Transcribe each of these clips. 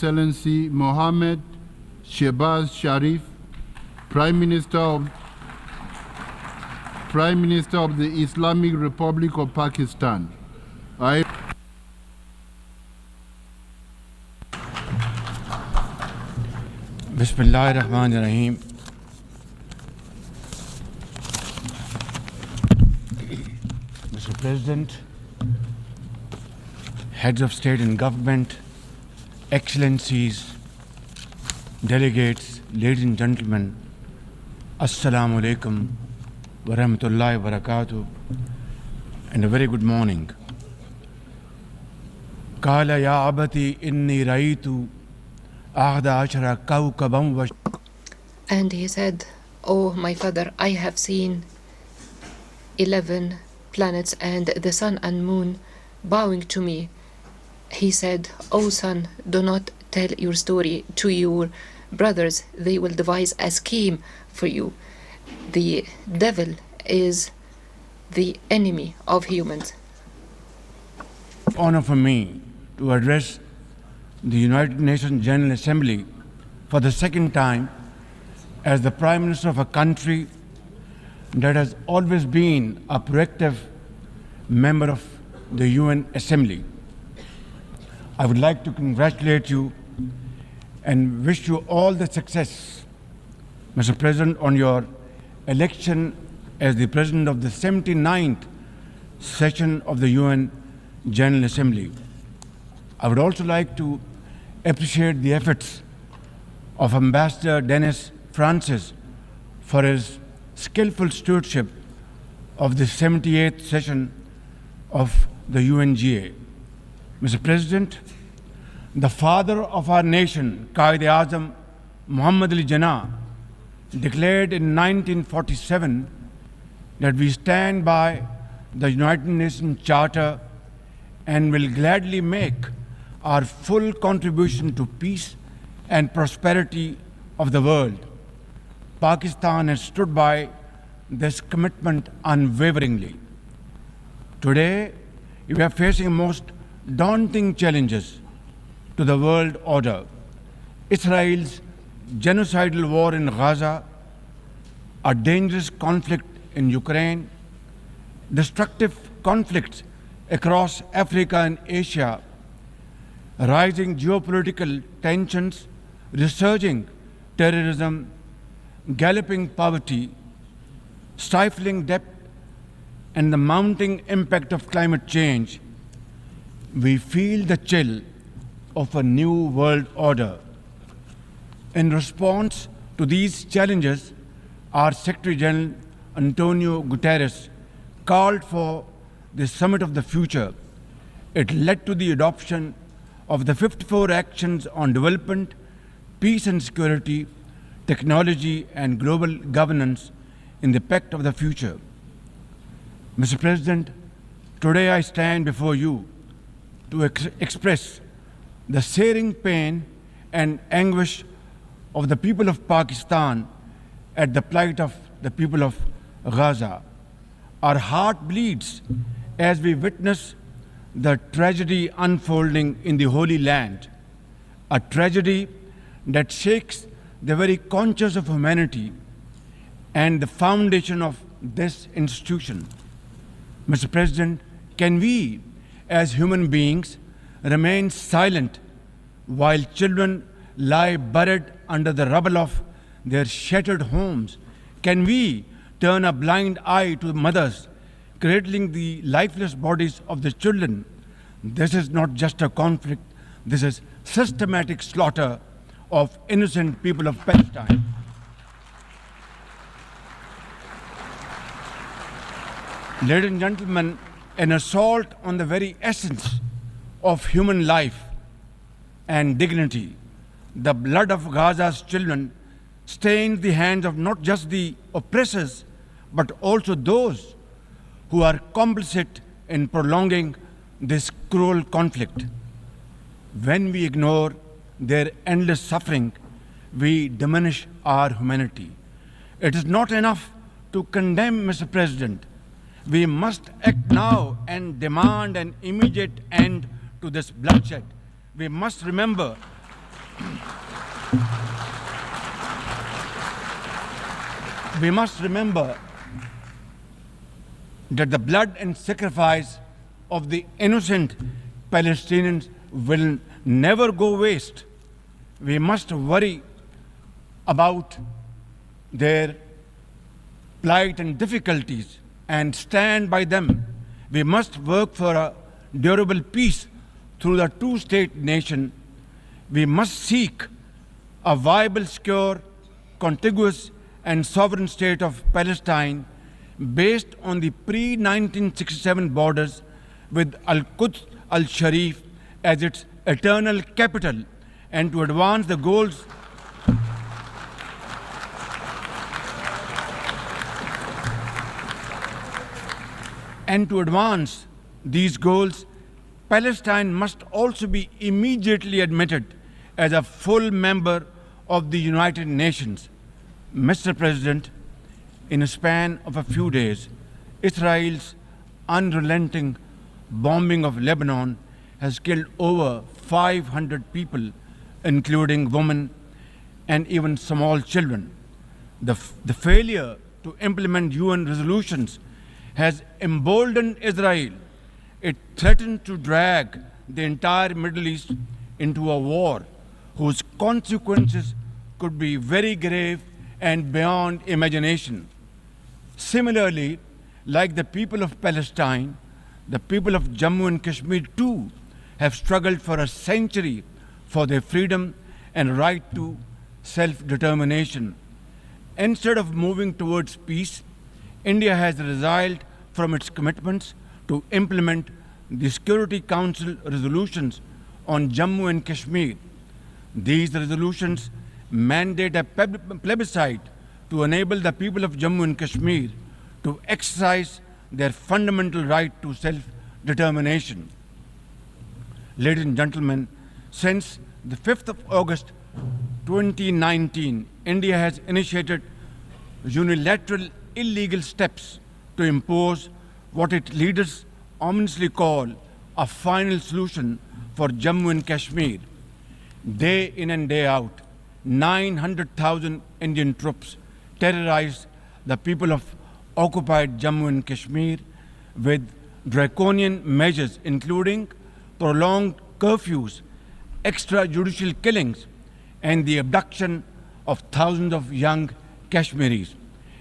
Excellency Mohammed Shahbaz Sharif, Prime Minister of the Islamic Republic of Pakistan. Bismillahirrahmanirrahim. Mr. President, heads of state and government, excellencies, delegates, ladies and gentlemen, Assalamu alaikum wa rahmatullahi wa barakatuh, and a very good morning. Qala ya abati inni raitu ahda ashara kawkaban wa. And he said, "Oh, my father, I have seen 11 planets and the sun and moon bowing to me." He said, "Oh son, do not tell your story to your brothers. They will devise a scheme for you. The devil is the enemy of humans." Honor for me to address the United Nations General Assembly for the second time as the Prime Minister of a country that has always been a proactive member of the UN Assembly. I would like to congratulate you and wish you all the success, Mr. President, on your election as the President of the 79th session of the UN General Assembly. I would also like to appreciate the efforts of Ambassador Dennis Francis for his skillful stewardship of the 78th session of the UNGA. Mr. President, the father of our nation, Qaid-e-Azam Muhammad Ali Jinnah, declared in 1947 that we stand by the United Nations Charter and will gladly make our full contribution to peace and prosperity of the world. Pakistan has stood by this commitment unwaveringly. Today, we are facing most daunting challenges to the world order. Israel's genocidal war in Gaza, a dangerous conflict in Ukraine, destructive conflicts across Africa and Asia, rising geopolitical tensions, resurging terrorism, galloping poverty, stifling debt, and the mounting impact of climate change, we feel the chill of a new world order. In response to these challenges, our Secretary General Antonio Guterres called for the Summit of the Future. It led to the adoption of the 54 actions on development, peace and security, technology and global governance in the Pact of the Future. Mr. President, today I stand before you to express the searing pain and anguish of the people of Pakistan at the plight of the people of Gaza. Our heart bleeds as we witness the tragedy unfolding in the Holy Land, a tragedy that shakes the very conscience of humanity and the foundation of this institution. Mr. President, can we, as human beings, remain silent while children lie buried under the rubble of their shattered homes? Can we turn a blind eye to mothers cradling the lifeless bodies of the children? This is not just a conflict, this is systematic slaughter of innocent people of Palestine. Ladies and gentlemen, an assault on the very essence of human life and dignity. The blood of Gaza's children stains the hands of not just the oppressors, but also those who are complicit in prolonging this cruel conflict. When we ignore their endless suffering, we diminish our humanity. It is not enough to condemn, Mr. President. We must act now and demand an immediate end to this bloodshed. We must remember We must remember that the blood and sacrifice of the innocent Palestinians will never go waste. We must worry about their plight and difficulties and stand by them. We must work for a durable peace through the two-state nation. We must seek a viable, secure, contiguous, and sovereign state of Palestine based on the pre-1967 borders with Al-Quds al-Sharif as its eternal capital, and to advance the goals these goals, Palestine must also be immediately admitted as a full member of the United Nations. Mr. President, in a span of a few days, Israel's unrelenting bombing of Lebanon has killed over 500 people, including women and even small children. The failure to implement UN resolutions has emboldened Israel. It threatens to drag the entire Middle East into a war whose consequences could be very grave and beyond imagination. Similarly, like the people of Palestine, the people of Jammu and Kashmir too have struggled for a century for their freedom and right to self-determination. Instead of moving towards peace, India has resiled from its commitments to implement the Security Council resolutions on Jammu and Kashmir. These resolutions mandate a plebiscite to enable the people of Jammu and Kashmir to exercise their fundamental right to self-determination. Ladies and gentlemen, since the 5th of August 2019, India has initiated unilateral illegal steps to impose what its leaders ominously call a final solution for Jammu and Kashmir. Day in and day out, 900,000 Indian troops terrorized the people of occupied Jammu and Kashmir with draconian measures including prolonged curfews, extrajudicial killings, and the abduction of thousands of young Kashmiris.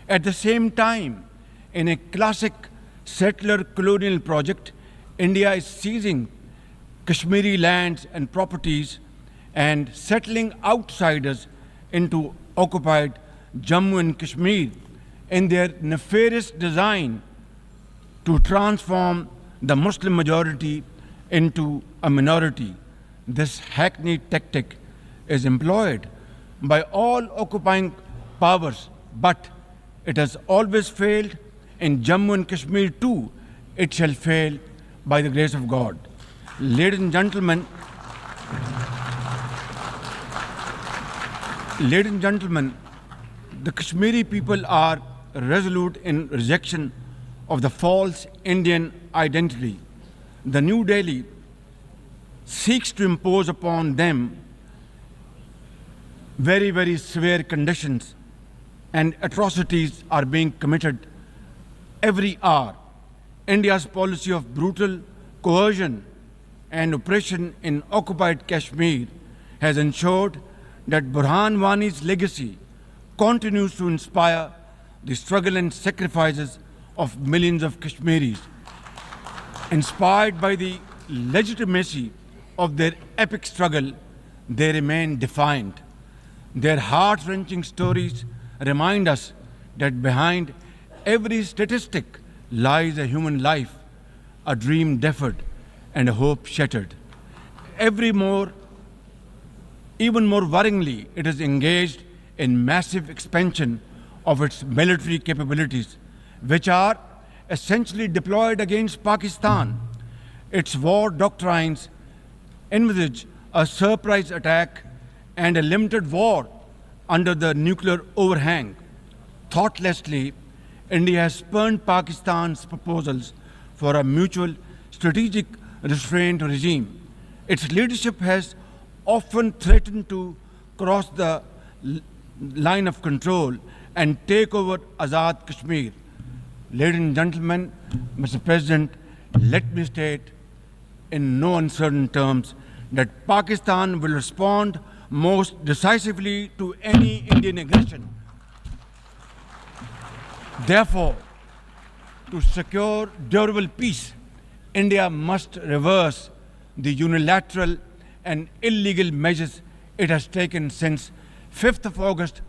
At the same time, in a classic settler colonial project, India is seizing Kashmiri lands and properties and settling outsiders into occupied Jammu and Kashmir in their nefarious design to transform the Muslim majority into a minority. This hackneyed tactic is employed by all occupying powers, but it has always failed. In Jammu and Kashmir too, it shall fail by the grace of God. Ladies and gentlemen, the Kashmiri people are resolute in rejection of the false Indian identity. The New Delhi seeks to impose upon them very, very severe conditions, and atrocities are being committed every hour. India's policy of brutal coercion and oppression in occupied Kashmir has ensured that Burhan Wani's legacy continues to inspire the struggle and sacrifices of millions of Kashmiris. Inspired by the legitimacy of their epic struggle, they remain defiant. Their heart-wrenching stories remind us that behind every statistic lies a human life, a dream deferred, and a hope shattered. Even more worryingly, it is engaged in massive expansion of its military capabilities, which are essentially deployed against Pakistan. Its war doctrines envisage a surprise attack and a limited war under the nuclear overhang. Thoughtlessly, India has spurned Pakistan's proposals for a mutual strategic restraint regime. Its leadership has often threaten to cross the line of control and take over Azad Kashmir. Ladies and gentlemen, Mr. President, let me state in no uncertain terms that Pakistan will respond most decisively to any Indian aggression. Therefore, to secure durable peace, India must reverse the unilateral and illegal measures it has taken since 5th of August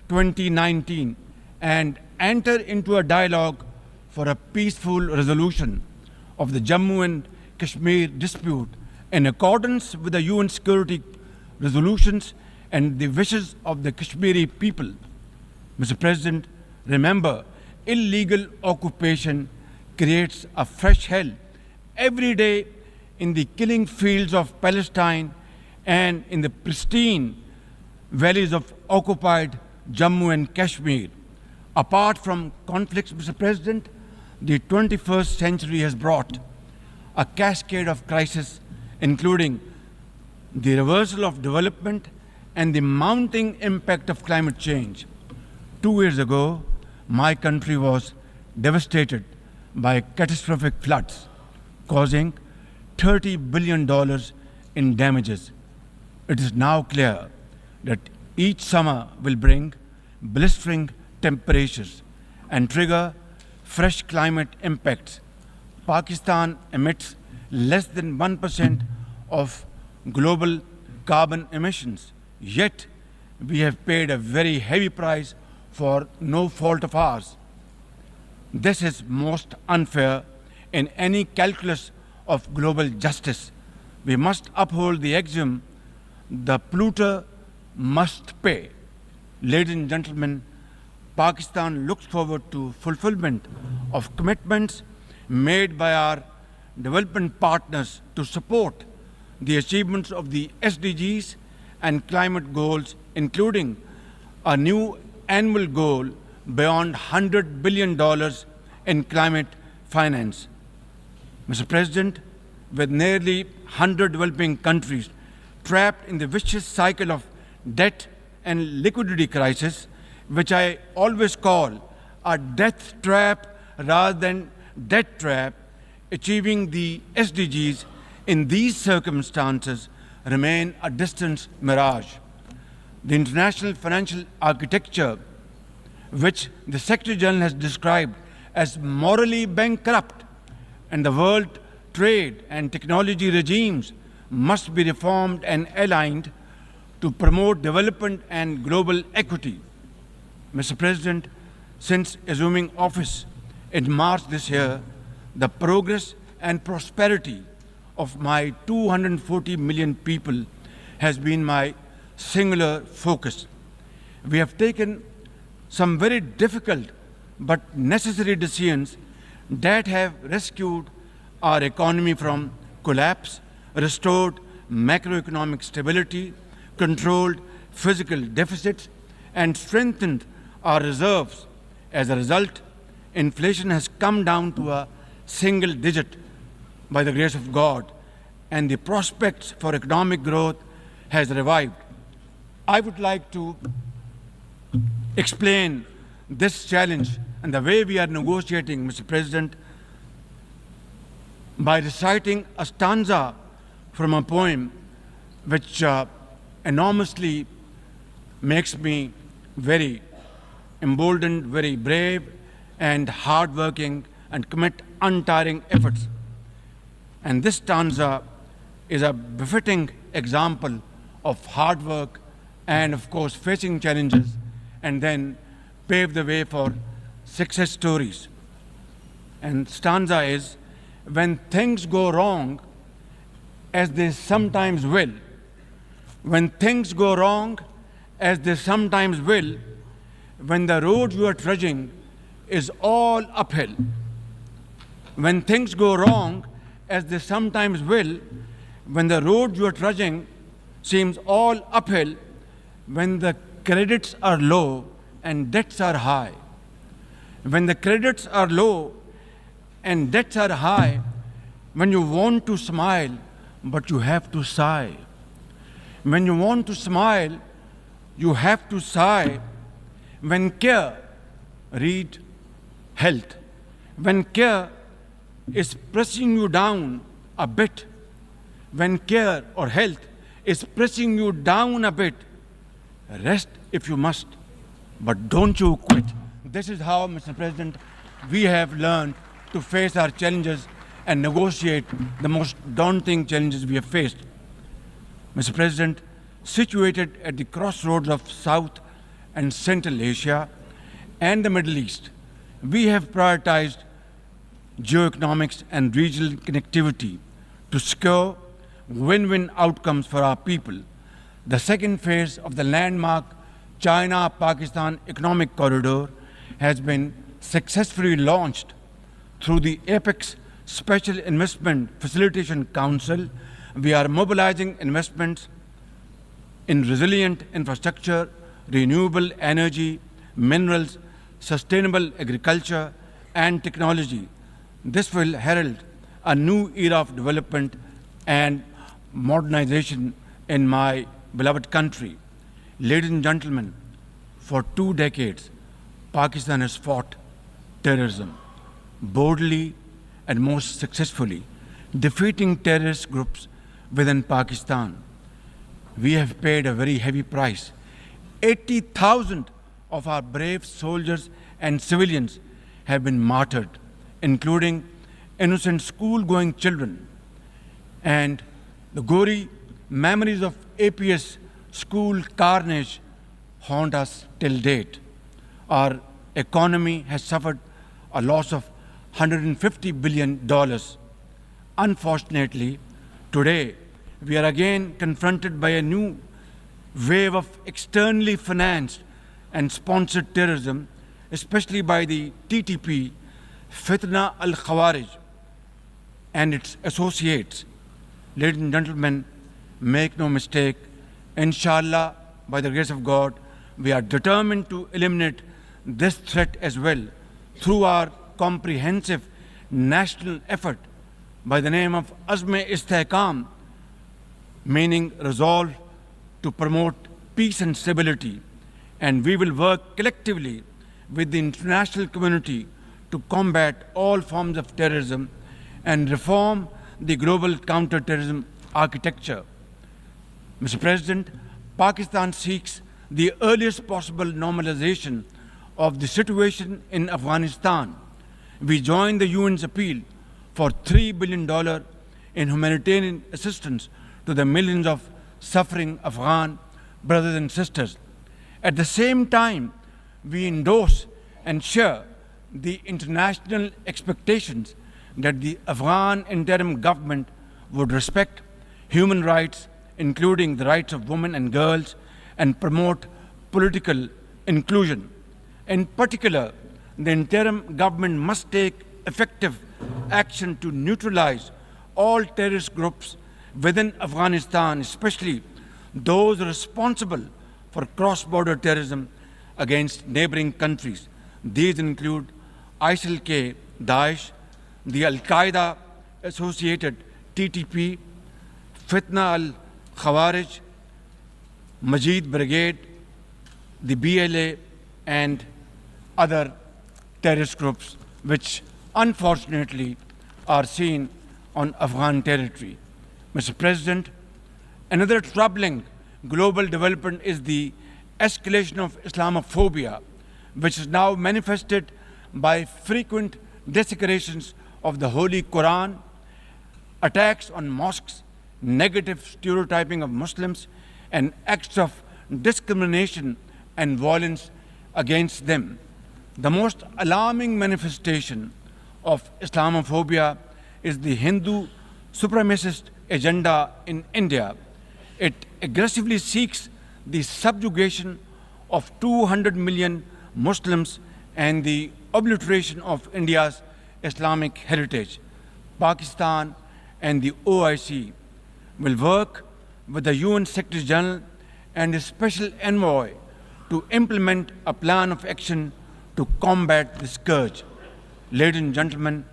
2019 and enter into a dialogue for a peaceful resolution of the Jammu and Kashmir dispute in accordance with the UN security resolutions and the wishes of the Kashmiri people. Mr. President, remember, illegal occupation creates a fresh hell every day in the killing fields of Palestine and in the pristine valleys of occupied Jammu and Kashmir. Apart from conflicts, Mr. President, the 21st century has brought a cascade of crises, including the reversal of development and the mounting impact of climate change. 2 years ago, my country was devastated by catastrophic floods, causing $30 billion in damages. It is now clear that each summer will bring blistering temperatures and trigger fresh climate impacts. Pakistan emits less than 1% of global carbon emissions, yet we have paid a very heavy price for no fault of ours. This is most unfair in any calculus of global justice. We must uphold the axiom, the polluter must pay. Ladies and gentlemen, Pakistan looks forward to fulfillment of commitments made by our development partners to support the achievements of the SDGs and climate goals, including a new annual goal beyond $100 billion in climate finance. Mr. President, with nearly 100 developing countries trapped in the vicious cycle of debt and liquidity crisis, which I always call a death trap rather than debt trap, achieving the SDGs in these circumstances remain a distant mirage. The international financial architecture, which the Secretary General has described as morally bankrupt, and the world trade and technology regimes must be reformed and aligned to promote development and global equity. Mr. President, since assuming office in March this year, the progress and prosperity of my 240 million people has been my singular focus. We have taken some very difficult but necessary decisions that have rescued our economy from collapse, restored macroeconomic stability, controlled fiscal deficits, and strengthened our reserves. As a result, inflation has come down to a single digit by the grace of God, and the prospects for economic growth has revived. I would like to explain this challenge and the way we are negotiating, Mr. President, by reciting a stanza from a poem which enormously makes me very emboldened, very brave, and hardworking, and commit untiring efforts. And this stanza is a befitting example of hard work and, of course, facing challenges, and then pave the way for success stories. And stanza is, when things go wrong, as they sometimes will, when things go wrong, as they sometimes will, when the road you are trudging is all uphill, when things go wrong, as they sometimes will, when the road you are trudging seems all uphill, when the credits are low and debts are high, when the credits are low and debts are high, when you want to smile but you have to sigh, When you want to smile, you have to sigh. When care, read health. When care is pressing you down a bit, when care or health is pressing you down a bit, rest if you must, but don't you quit. This is how, Mr. President, we have learned to face our challenges and negotiate the most daunting challenges we have faced. Mr. President, situated at the crossroads of South and Central Asia and the Middle East, we have prioritized geoeconomics and regional connectivity to secure win-win outcomes for our people. The second phase of the landmark China-Pakistan Economic Corridor has been successfully launched through the Apex Special Investment Facilitation Council. We are mobilizing investments in resilient infrastructure, renewable energy, minerals, sustainable agriculture, and technology. This will herald a new era of development and modernization in my beloved country. Ladies and gentlemen, for 2 decades, Pakistan has fought terrorism boldly and most successfully, defeating terrorist groups within Pakistan. We have paid a very heavy price. 80,000 of our brave soldiers and civilians have been martyred, including innocent school-going children. And the gory memories of APS school carnage haunt us till date. Our economy has suffered a loss of $150 billion. Unfortunately, today we are again confronted by a new wave of externally financed and sponsored terrorism, especially by the TTP, Fitna al-Khawarij, and its associates. Ladies and gentlemen, make no mistake, inshallah, by the grace of God, we are determined to eliminate this threat as well through our comprehensive national effort by the name of Azm-e-Istehkam, meaning resolve to promote peace and stability. And we will work collectively with the international community to combat all forms of terrorism and reform the global counter-terrorism architecture. Mr. President, Pakistan seeks the earliest possible normalization of the situation in Afghanistan. We join the UN's appeal for $3 billion in humanitarian assistance to the millions of suffering Afghan brothers and sisters. At the same time, we endorse and share the international expectations that the Afghan interim government would respect human rights, including the rights of women and girls, and promote political inclusion. In particular, the interim government must take effective action to neutralize all terrorist groups within Afghanistan, especially those responsible for cross-border terrorism against neighboring countries. These include ISIL-K, Daesh, the Al-Qaeda associated TTP, Fitna al-Khawarij, Majid Brigade, the BLA, and other terrorist groups which unfortunately are seen on Afghan territory. Mr. President, another troubling global development is the escalation of Islamophobia, which is now manifested by frequent desecrations of the Holy Quran, attacks on mosques, negative stereotyping of Muslims, and acts of discrimination and violence against them. The most alarming manifestation of Islamophobia is the Hindu supremacist agenda in India. It aggressively seeks the subjugation of 200 million Muslims and the obliteration of India's Islamic heritage. Pakistan and the OIC will work with the UN Secretary General and the Special Envoy to implement a plan of action to combat the scourge. Ladies and gentlemen,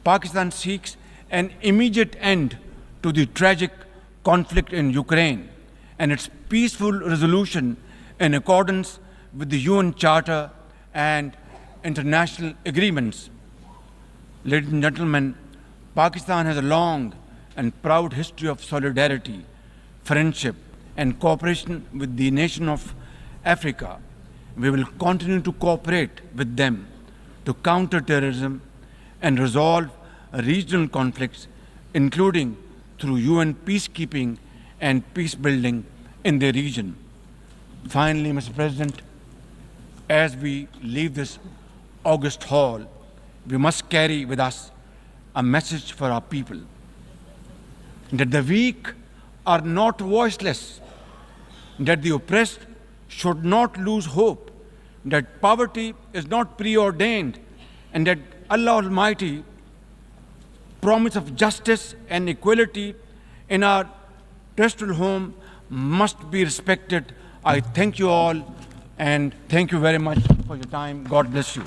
Pakistan seeks an immediate end to the tragic conflict in Ukraine and its peaceful resolution in accordance with the UN Charter and international agreements. Ladies and gentlemen, Pakistan has a long and proud history of solidarity, friendship, and cooperation with the nation of Africa. We will continue to cooperate with them to counter terrorism and resolve regional conflicts, including through UN peacekeeping and peace building in the region. Finally, Mr. President, as we leave this august hall, we must carry with us a message for our people that the weak are not voiceless, that the oppressed should not lose hope, that poverty is not preordained, and that Allah Almighty promise of justice and equality in our terrestrial home must be respected. I thank you all, and thank you very much for your time. God bless you.